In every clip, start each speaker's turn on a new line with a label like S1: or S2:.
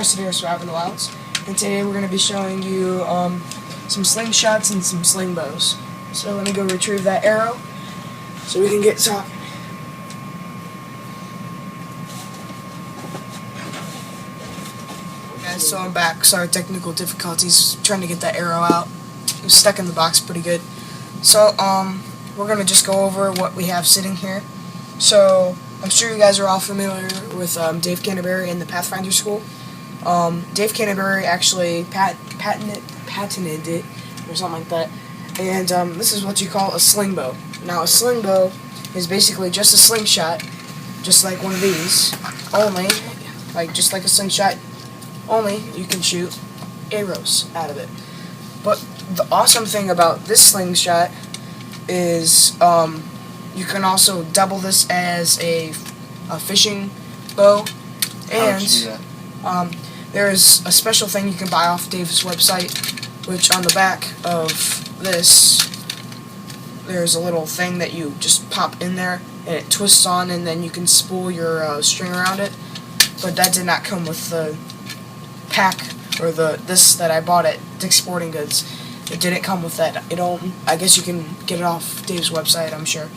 S1: Preston here, so out in the wilds. And today we're going to be showing you some slingshots and some sling bows. So let me go retrieve that arrow so we can get talking. Guys, so I'm back. Sorry, technical difficulties. Trying to get that arrow out. It was stuck in the box pretty good. So we're going to just go over what we have sitting here. So I'm sure you guys are all familiar with Dave Canterbury and the Pathfinder School. Dave Canterbury actually patented it, or something like that. And this is what you call a sling bow. Now, a sling bow is basically just a slingshot, just like one of these, only, just like a slingshot, only you can shoot arrows out of it. But the awesome thing about this slingshot is you can also double this as a fishing bow, and there's a special thing you can buy off Dave's website, which on the back of this there's a little thing that you just pop in there and it twists on, and then you can spool your string around it. But that did not come with the pack or this that I bought at Dick's Sporting Goods. It didn't come with that. I guess you can get it off Dave's website, I'm sure.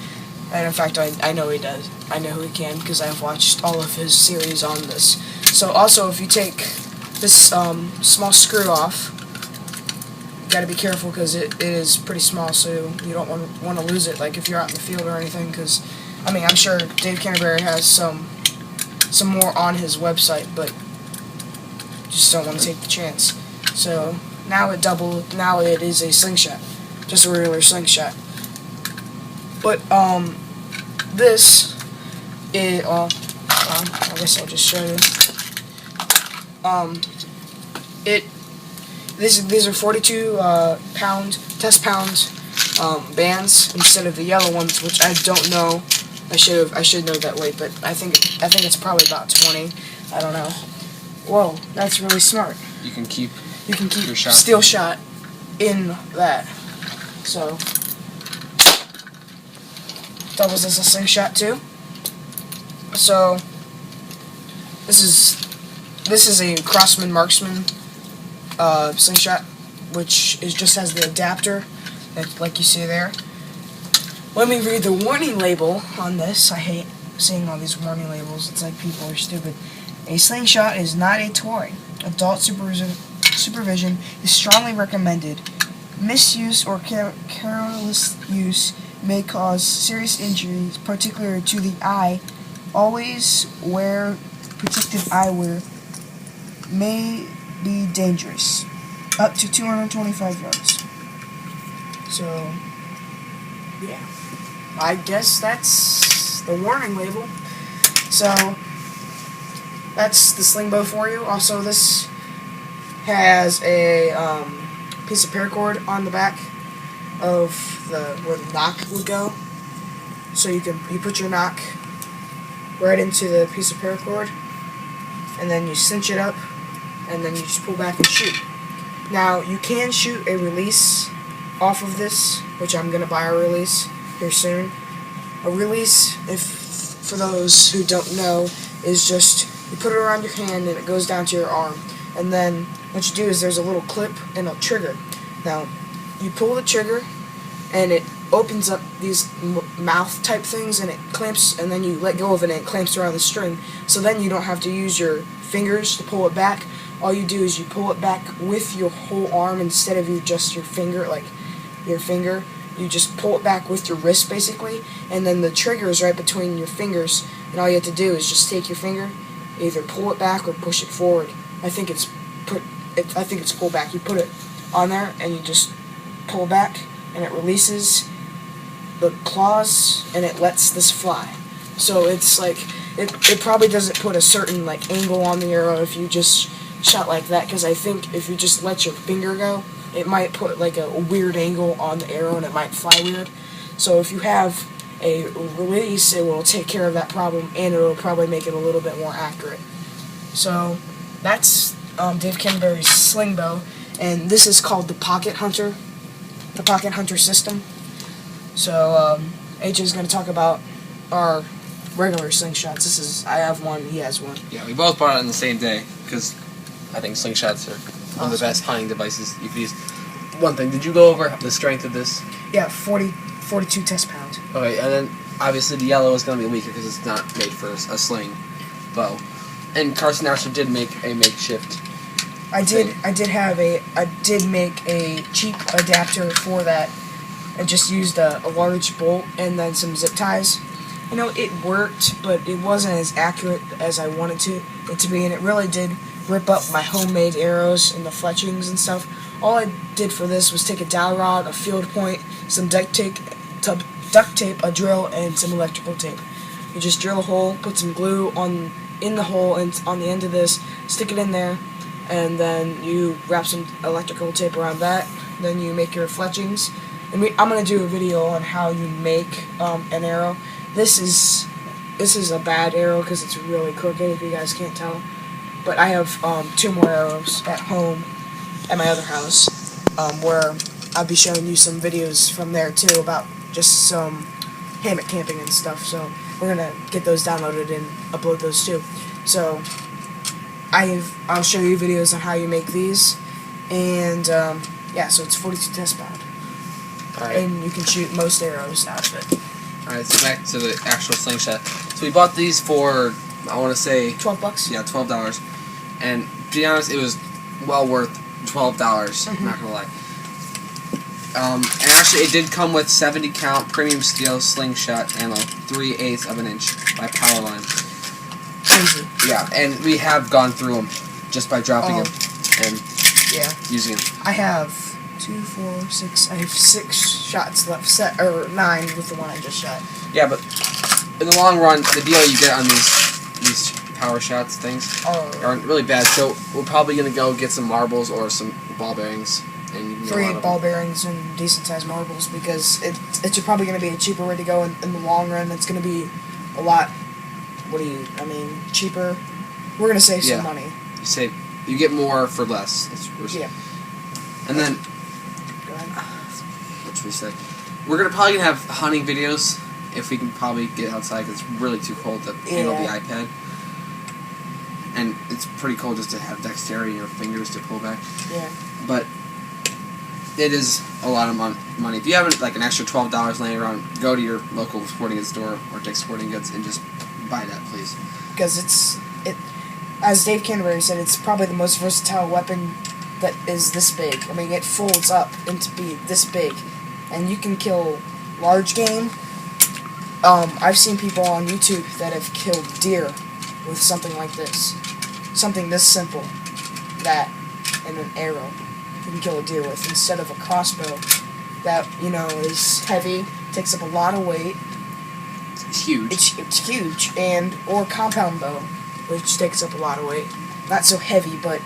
S1: And in fact, I know he does. I know he can because I've watched all of his series on this. So also, if you take this small screw off, you gotta be careful because it is pretty small, so you don't want to lose it. Like if you're out in the field or anything, because I'm sure Dave Canterbury has some more on his website, but you just don't want to take the chance. So now it is a slingshot, just a regular slingshot. But this is I guess I'll just show you. These are 42 pound test pound bands instead of the yellow ones, which I don't know. I should know that weight, but I think it's probably about 20. I don't know. Whoa, that's really smart.
S2: You can keep your
S1: steel shot in that. So doubles as a slingshot too. So this is a Crossman Marksman slingshot, which just has the adapter, like you see there. Let me read the warning label on this. I hate seeing all these warning labels. It's like people are stupid. A slingshot is not a toy. Adult supervision is strongly recommended. Misuse or careless use may cause serious injuries, particularly to the eye. Always wear protective eyewear. May be dangerous. Up to 225 yards. So, yeah. I guess that's the warning label. So, that's the sling bow for you. Also, this has a piece of paracord on the back of where the knock would go. So you put your knock right into the piece of paracord, and then you cinch it up, and then you just pull back and shoot. Now, you can shoot a release off of this, which I'm going to buy a release here soon. A release, for those who don't know, is just you put it around your hand and it goes down to your arm. And then what you do is there's a little clip and a trigger. Now, you pull the trigger and it opens up these mouth type things, and it clamps, and then you let go of it and it clamps around the string. So then you don't have to use your fingers to pull it back. All you do is you pull it back with your whole arm instead of just your finger, like your finger. You just pull it back with your wrist, basically, and then the trigger is right between your fingers, and all you have to do is just take your finger, either pull it back or push it forward. I think it's pull back. You put it on there, and you just pull back, and it releases the claws, and it lets this fly. So it's like, it probably doesn't put a certain angle on the arrow if you just shot like that, because I think if you just let your finger go, it might put a weird angle on the arrow and it might fly weird. So if you have a release, it will take care of that problem, and it will probably make it a little bit more accurate. So that's Dave Canterbury's sling bow, and this is called the Pocket Hunter system. So AJ is going to talk about our regular slingshots. I have one, he has one.
S2: Yeah, we both bought it on the same day, because I think slingshots are one of the best hunting devices you could use. One thing, did you go over the strength of this?
S1: Yeah, 42 test pounds.
S2: Okay, and then obviously the yellow is going to be weaker because it's not made for a sling bow. And Carson Archer did make a makeshift.
S1: I did make a cheap adapter for that. I just used a large bolt and then some zip ties. You know, it worked, but it wasn't as accurate as I wanted it to be, and it really did rip up my homemade arrows and the fletchings and stuff. All I did for this was take a dowel rod, a field point, some duct tape, a drill, and some electrical tape. You just drill a hole, put some glue in the hole and on the end of this, stick it in there, and then you wrap some electrical tape around that. Then you make your fletchings. And I'm gonna do a video on how you make an arrow. This is a bad arrow because it's really crooked, if you guys can't tell. But I have 2 more arrows at home, at my other house, where I'll be showing you some videos from there too about just some hammock camping and stuff. So we're gonna get those downloaded and upload those too. So I'll show you videos on how you make these, and yeah, so it's 42 test pound.
S2: Alright.
S1: And you can shoot most arrows out of it.
S2: Alright, so back to the actual slingshot. So we bought these for, I want to say...
S1: $12?
S2: Yeah, $12. And to be honest, it was well worth $12, not gonna lie. And actually, it did come with 70 count premium steel slingshot ammo, 3/8 of an inch by Powerline.
S1: Crazy.
S2: Yeah, and we have gone through them just by dropping them and using them.
S1: I have 2, 4, 6. I have 6 shots left, or 9 with the one I just shot.
S2: Yeah, but in the long run, the deal you get on these power shots things aren't really bad. So we're probably gonna go get some marbles or some ball bearings. And you can
S1: 3/8 ball bearings and decent sized marbles, because it's probably going to be a cheaper way to go in the long run. It's going to be a lot. Cheaper. We're going to save some money.
S2: You get more for less.
S1: Yeah.
S2: And then,
S1: go ahead.
S2: What should we say? We're probably gonna have hunting videos if we can probably get outside, because it's really too cold to handle the iPad. And it's pretty cool just to have dexterity in your fingers to pull back.
S1: Yeah.
S2: But it is a lot of money. If you have like an extra $12 laying around, go to your local sporting goods store or Dick's Sporting Goods and just buy that, please.
S1: Because as Dave Canterbury said, it's probably the most versatile weapon that is this big. I mean, it folds up into be this big, and you can kill large game. I've seen people on YouTube that have killed deer with something like this. Something this simple, that, and an arrow. You can kill a deer with, instead of a crossbow that, is heavy, takes up a lot of weight.
S2: It's huge.
S1: It's huge, or compound bow, which takes up a lot of weight. Not so heavy, but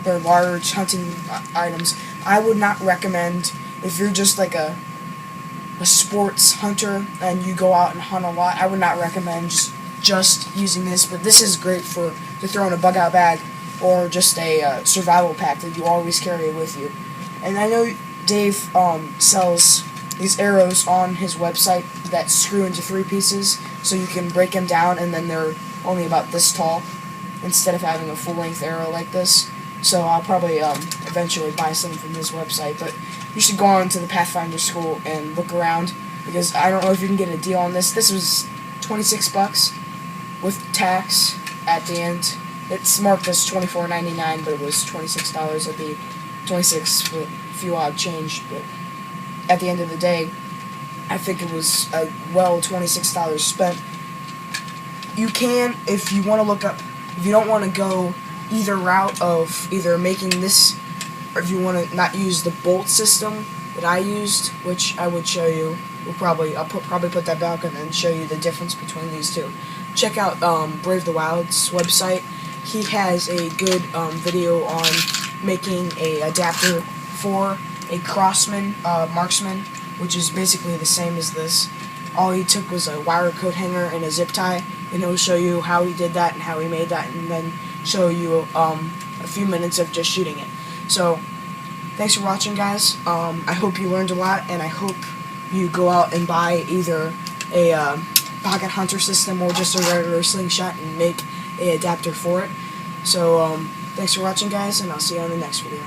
S1: they're large hunting items. I would not recommend, if you're just like a sports hunter and you go out and hunt a lot, I would not recommend just using this, but this is great to throw in a bug out bag, or just a survival pack that you always carry with you. And I know Dave sells these arrows on his website that screw into 3 pieces, so you can break them down, and then they're only about this tall, instead of having a full-length arrow like this. So I'll probably eventually buy some from his website, but you should go on to the Pathfinder school and look around, because I don't know if you can get a deal on this. This was $26 with tax at the end. It's marked as $24.99, but it was $26. It'd be $26 with a few odd change, but at the end of the day, I think it was a $26 spent. You can, if you want to look up, if you don't want to go either route of either making this, or if you want to not use the bolt system that I used, which I would show you, I'll probably put that back and then show you the difference between these two. Check out Brave the Wild's website. He has a good video on making a adapter for a Crossman marksman, which is basically the same as this. All he took was a wire coat hanger and a zip tie, and he'll show you how he did that and how he made that, and then show you a few minutes of just shooting it. So, thanks for watching, guys. I hope you learned a lot, and I hope you go out and buy either a pocket hunter system or just a regular slingshot and make an adapter for it. So, Thanks for watching, guys, and I'll see you on the next video.